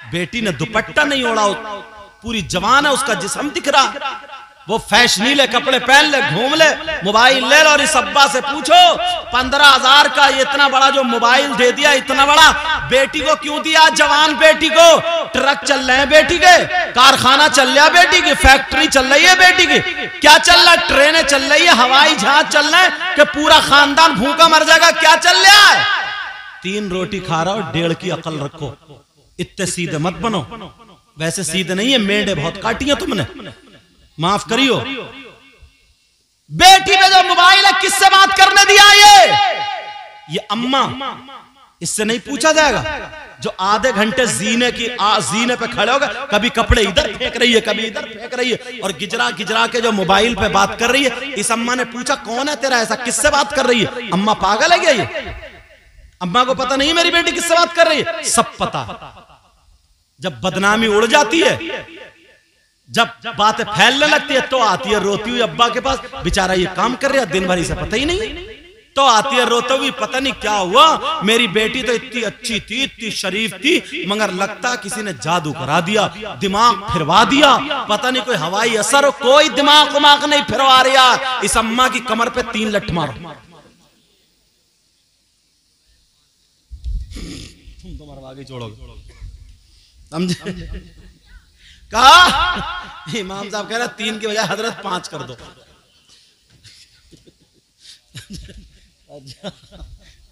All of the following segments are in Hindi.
बेटी ने दुपट्टा नहीं ओढ़ा, पूरी जवान है, उसका जिस्म दिख रहा, वो फैशनीले कपड़े पहन ले, घूम ले, मोबाइल ले लो और इस अब्बा से पूछो 15,000 का इतना बड़ा जो मोबाइल दे दिया, इतना बड़ा, बेटी को क्यों दिया? जवान बेटी को, ट्रक चल रहे हैं बेटी के, कारखाना चल रहा है बेटी की, फैक्ट्री चल रही है बेटी की, क्या चल रहा है? ट्रेनें चल रही है, हवाई जहाज चल रहे हैं कि पूरा खानदान भूखा मर जाएगा, क्या चल रहा है? 3 रोटी खा रहा हो, 1.5 की अकल रखो, इतने सीधे मत बनो। वैसे सीधे नहीं है, मेढे बहुत काटी है तुमने, माफ करियो। बेटी में जो मोबाइल है किससे बात करने दिया? ये अम्मा, इससे नहीं पूछा जाएगा जो आधे घंटे जीने पे खड़े हो गए, कभी कपड़े इधर फेंक रही है, कभी इधर फेंक रही है, और गिजरा गिजरा के जो मोबाइल पे बात कर रही है। इस अम्मा ने पूछा कौन है तेरा ऐसा, किससे बात कर रही है? अम्मा पागल है क्या? ये अम्मा को पता नहीं मेरी बेटी किससे बात कर रही है? सब पता। जब बदनामी उड़ जाती है, जब बातें फैलने लगती है, तो आती है रोती हुई अब्बा के पास, बेचारा ये काम कर रहा है दिन भर, इसे पता ही नहीं। तो आती है रोते हुई, पता नहीं क्या हुआ, मेरी बेटी तो इतनी अच्छी थी, इतनी शरीफ थी, मगर लगता किसी ने जादू करा दिया, दिमाग फिरवा दिया, पता नहीं कोई हवाई असर हो, कोई दिमाग नहीं फिरवा रहा। इस अम्मा की कमर पे 3 लठ मारो, तुम तो मरवा के छोड़ोगे, समझे? कहा इमाम साहब कह रहे 3 की बजाय हजरत 5 कर दो।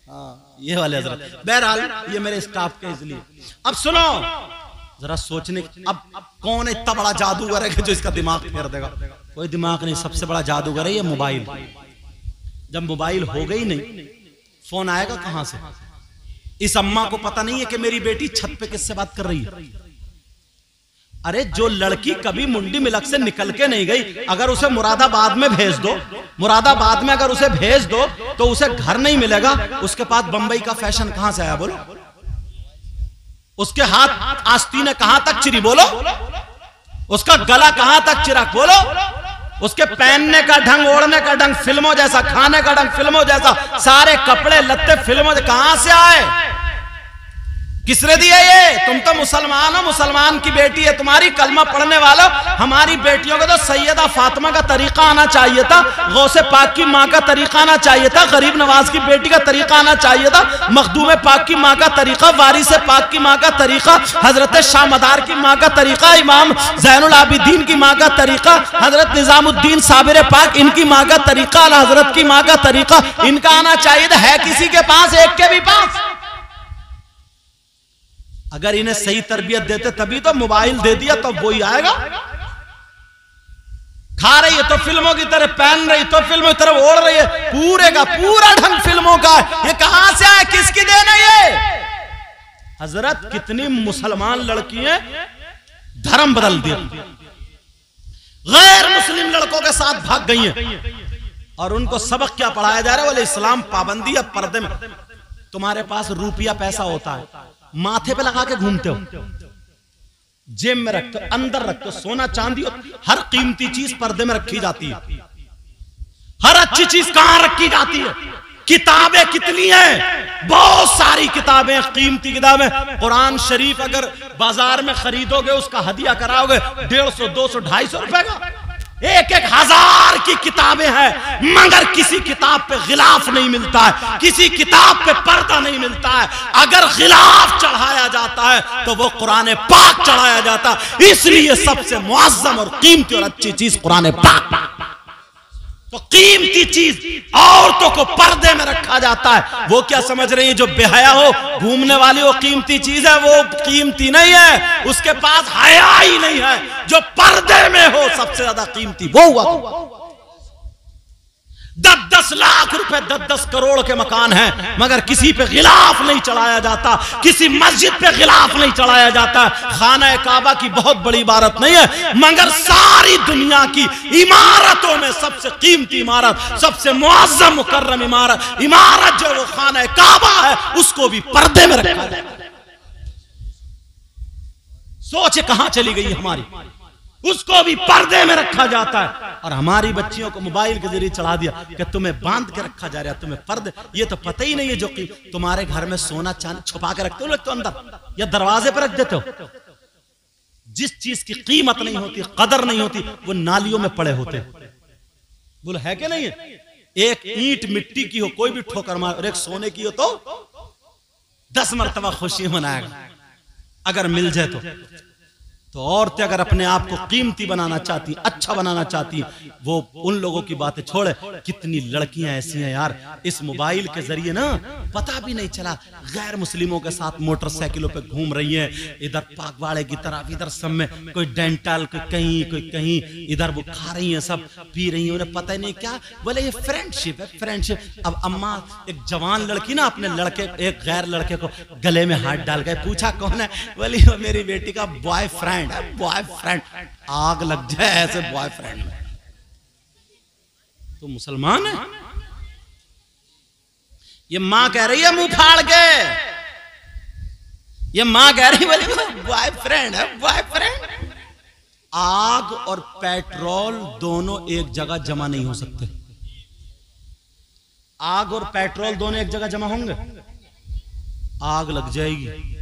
हाँ, ये वाले हजरत। बहरहाल ये मेरे स्टाफ के इसलिए। अब सुनो जरा सोचने, अब कौन इतना बड़ा जादूगर है कि जो इसका दिमाग फेर देगा? कोई दिमाग नहीं, सबसे बड़ा जादूगर है ये मोबाइल। जब मोबाइल हो गई नहीं, फोन आएगा कहां से? इस अम्मा को पता नहीं है कि मेरी बेटी छत पे किससे बात कर रही है। अरे जो लड़की कभी मुंडी मिलक से निकल के नहीं गई, अगर उसे मुरादाबाद में भेज दो, मुरादाबाद में अगर उसे भेज दो तो उसे घर नहीं मिलेगा। उसके पास बंबई का फैशन कहां से आया बोलो? उसके हाथ आस्तीनें कहां तक चिरी बोलो? उसका गला कहां तक चिरा बोलो? उसके पहनने का ढंग, ओढ़ने का ढंग फिल्मों जैसा, खाने का ढंग फिल्मों जैसा, सारे कपड़े लत्ते फिल्मों जैसे, कहां से आए? किसने दिया ये? तुम तो मुसलमान हो, मुसलमान की बेटी है तुम्हारी, कलमा पढ़ने वाला। हमारी बेटियों को तो सैयदा फातिमा का तरीका आना चाहिए था, गौसे पाक की माँ का तरीका आना चाहिए था, गरीब नवाज की बेटी का तरीका आना चाहिए था, मखदूम पाक की माँ का तरीका, वारिस पाक की माँ का तरीका, हजरत शाह मदार की माँ का तरीका, इमाम ज़ैनुल आबिदीन की माँ का तरीका, हजरत निजामुद्दीन साबिर पाक इनकी माँ का तरीका, अला हजरत की माँ का तरीका, इनका आना चाहिए था। है किसी के पास? एक के भी पास? अगर इन्हें सही तरबियत देते तभी तो, मोबाइल दे दिया तो वो ही आएगा। खा रही है तो फिल्मों की तरह, पहन रही तो फिल्मों की तरह ओढ़ रही है, पूरे का पूरा ढंग फिल्मों का। ये कहां से आया? किसकी देन है ये? हजरत कितनी मुसलमान लड़कियां धर्म बदल दिया, गैर मुस्लिम लड़कों के साथ भाग गई हैं, और उनको सबक क्या पढ़ाया जा रहा है? बोले इस्लाम पाबंदी है पर्दे में। तुम्हारे पास रुपया पैसा होता है, माथे पे लगा के घूमते हो, जेब में रखते हो, अंदर रखते हो, सोना चांदी हो, हर कीमती चीज पर्दे में रखी जाती है। हर अच्छी चीज कहां रखी जाती है? किताबें कितनी हैं? बहुत सारी किताबें, कीमती किताबें। कुरान शरीफ अगर बाजार में खरीदोगे, उसका हदिया कराओगे 150, 200, 250 रुपए का। 1-1 हजार की किताबें हैं, मगर किसी किताब पे गिलाफ नहीं मिलता है, किसी किताब पे पर्दा नहीं मिलता है। अगर गिलाफ चढ़ाया जाता है तो वो कुरान पाक चढ़ाया जाता है। इसलिए सबसे मुअज्जम और कीमती और अच्छी चीज कुरान पाक। तो कीमती चीज औरतों को पर्दे में रखा जाता है। वो क्या समझ रही है? जो बेहया हो, घूमने वाली वो कीमती चीज है? वो कीमती नहीं है, उसके पास हया ही नहीं है। जो पर्दे में हो सबसे ज्यादा कीमती वो हुआ। 10-10 लाख रुपए, 10-10 करोड़ के मकान हैं, मगर किसी पे गिलाफ नहीं चढ़ाया जाता, किसी मस्जिद पे गिलाफ नहीं चढ़ाया जाता। खाना काबा की बहुत बड़ी इबारत नहीं है, मगर सारी दुनिया की इमारतों में सबसे कीमती इमारत, सबसे मुअज्जम मुकर्रम इमारत जो वो खाना काबा है, उसको भी पर्दे में रखा जाता है। सोच कहां चली गई हमारी? उसको भी पर्दे में रखा जाता है। और हमारी बच्चियों को मोबाइल के जरिए चढ़ा दिया कि तुम्हें बांध के रखा जा रहा है, तुम्हें पर्दे। ये तो पता ही नहीं है जो कि तुम्हारे घर में सोना चांदी छुपा के रखते हो लोग तो अंदर या दरवाजे पर रख देते हो। जिस चीज की कीमत नहीं होती, कदर नहीं होती, वो नालियों में पड़े होते। बोलो है कि नहीं है? एक ईंट मिट्टी की हो, कोई भी ठोकर मार, और एक सोने की हो तो 10 मरतबा खुशी मनाएगा अगर मिल जाए तो औरतें अगर अपने आप को कीमती बनाना चाहती, अच्छा बनाना चाहती, वो उन लोगों की बातें छोड़े। कितनी लड़कियां ऐसी हैं यार, इस मोबाइल के जरिए ना पता भी नहीं चला गैर मुस्लिमों के साथ मोटरसाइकिलों पे घूम रही हैं, इधर पागवाड़े की तरफ, इधर सब में कोई डेंटल, कोई कहीं, इधर वो खा रही हैं, सब पी रही हैं, उन्हें पता ही नहीं क्या। बोले ये फ्रेंडशिप है, फ्रेंडशिप। अब अम्मा एक जवान लड़की ना अपने लड़के, एक गैर लड़के को गले में हाथ डाल गए, पूछा कौन है? बोली वो मेरी बेटी का बॉयफ्रेंड। बॉयफ्रेंड, आग लग जाए ऐसे बॉयफ्रेंड में। तो मुसलमान है? ये मां कह रही है मुंह फाड़ के, ये मां कह रही है बॉयफ्रेंड है, बॉयफ्रेंड। आग और पेट्रोल दोनों एक जगह जमा नहीं हो सकते। आग और पेट्रोल दोनों एक जगह जमा होंगे, आग लग जाएगी।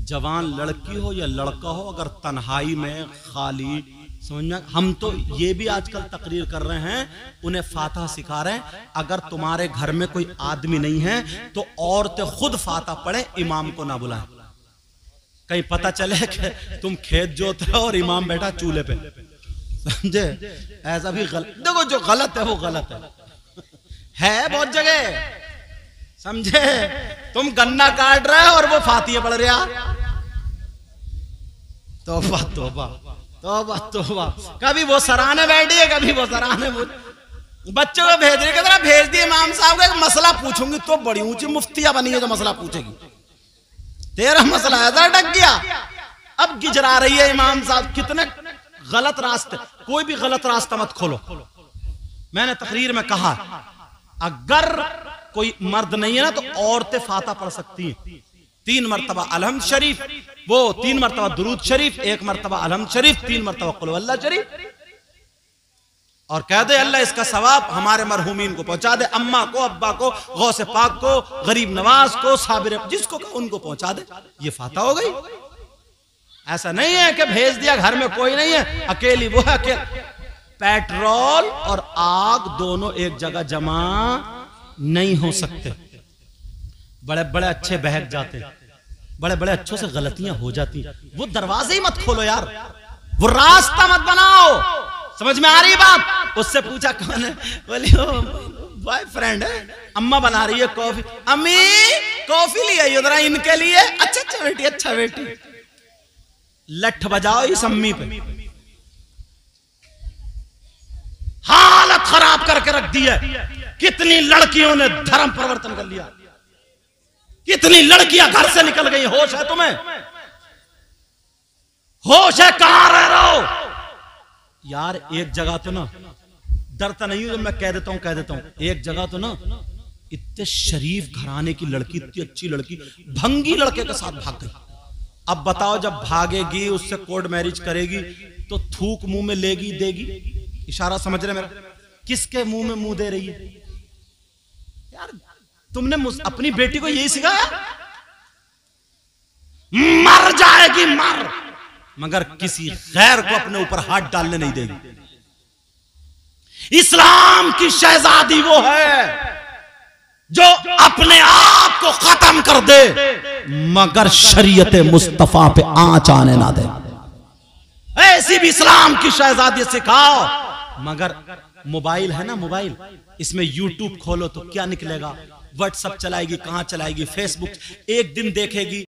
जवान लड़की हो या लड़का हो, अगर तन्हाई में खाली, समझना, हम तो ये भी आजकल तकरीर कर रहे हैं, उन्हें फातिहा सिखा रहे हैं। अगर तुम्हारे घर में कोई आदमी नहीं है तो औरतें खुद फातिहा पढ़े, इमाम को ना बुलाएं। कहीं पता चले कि तुम खेत जोत रहे हो और इमाम बैठा चूल्हे पे, समझे? ऐसा भी गलत। देखो जो गलत है वो गलत है बहुत जगह, समझे? तुम गन्ना काट रहे हो और वो फातिहा पढ़ रहा। तौबा तौबा तौबा तौबा। कभी वो सराहने बैठी है, कभी वो सराहने, बच्चों को भेज रही, कहते भेज दिए इमाम साहब का एक मसला पूछूंगी, तो बड़ी ऊंची मुफ्तिया बनी है जो मसला पूछेगी। तेरा मसला ऐसा अटक गया, अब गिजरा रही है इमाम साहब। कितने गलत रास्ते, कोई भी गलत रास्ता मत खोलो। मैंने तकरीर में कहा अगर कोई मर्द नहीं है ना तो औरतें फातिहा पढ़ सकती हैं। 3 मरतबा अलहम्द शरीफ, वो 3 मरतबा दुरूद शरीफ, 1 मरतबा अलहम्द शरीफ, 3 मरतबा कुल हुवल्लाह शरीफ, और कह दे अल्लाह इसका सवाब हमारे मरहूमीन को पहुंचा दे, अम्मा को, अब्बा को, गौसे पाक को, गरीब नवाज को, साबिर, जिसको उनको पहुंचा दे। ये फातिहा हो गई। ऐसा नहीं है कि भेज दिया घर में कोई नहीं है, अकेली वो है। अकेले पेट्रोल और आग दोनों एक जगह जमा नहीं हो सकते। बड़े बड़े अच्छे बहक जाते, बड़े बड़े अच्छों से गलतियां हो जाती। वो दरवाजे ही मत खोलो यार, वो रास्ता मत बनाओ। समझ में आ रही बात? उससे पूछा कौन है? बोली बॉयफ्रेंड है। अम्मा बना रही है कॉफी, अम्मी कॉफी ले आई जरा इनके लिए। अच्छा अच्छा बेटी, अच्छा बेटी। लठ बजाओ इस अम्मी पे, हालत खराब करके रख दी है। कितनी लड़कियों ने धर्म परिवर्तन कर लिया, कितनी लड़कियां घर से निकल गई। होश है तुम्हें? होश है? कहां रह रहे हो यार? एक जगह तो ना, डरता नहीं हूं जब मैं कह देता हूं, एक जगह तो ना इतने शरीफ घराने की लड़की, इतनी अच्छी लड़की, भंगी लड़के के साथ भाग गई। अब बताओ जब भागेगी, उससे कोर्ट मैरिज करेगी तो थूक मुंह में लेगी, देगी? इशारा समझ रहे मेरा? किसके मुंह में मुंह दे रही है यार? तुमने अपनी बेटी को यही सिखाया? मर जाएगी मर, मगर किसी गैर को अपने ऊपर हाथ डालने नहीं देगी। इस्लाम की शहजादी वो है जो अपने आप को खत्म कर दे मगर शरीयत मुस्तफा पे आंच आने ना दे। ऐसी भी इस्लाम की शहजादी सिखाओ। मगर मोबाइल है ना, मोबाइल, इसमें यूट्यूब खोलो तो क्या निकलेगा? व्हाट्सएप चलाएगी, कहां चलाएगी? फेसबुक एक दिन देखेगी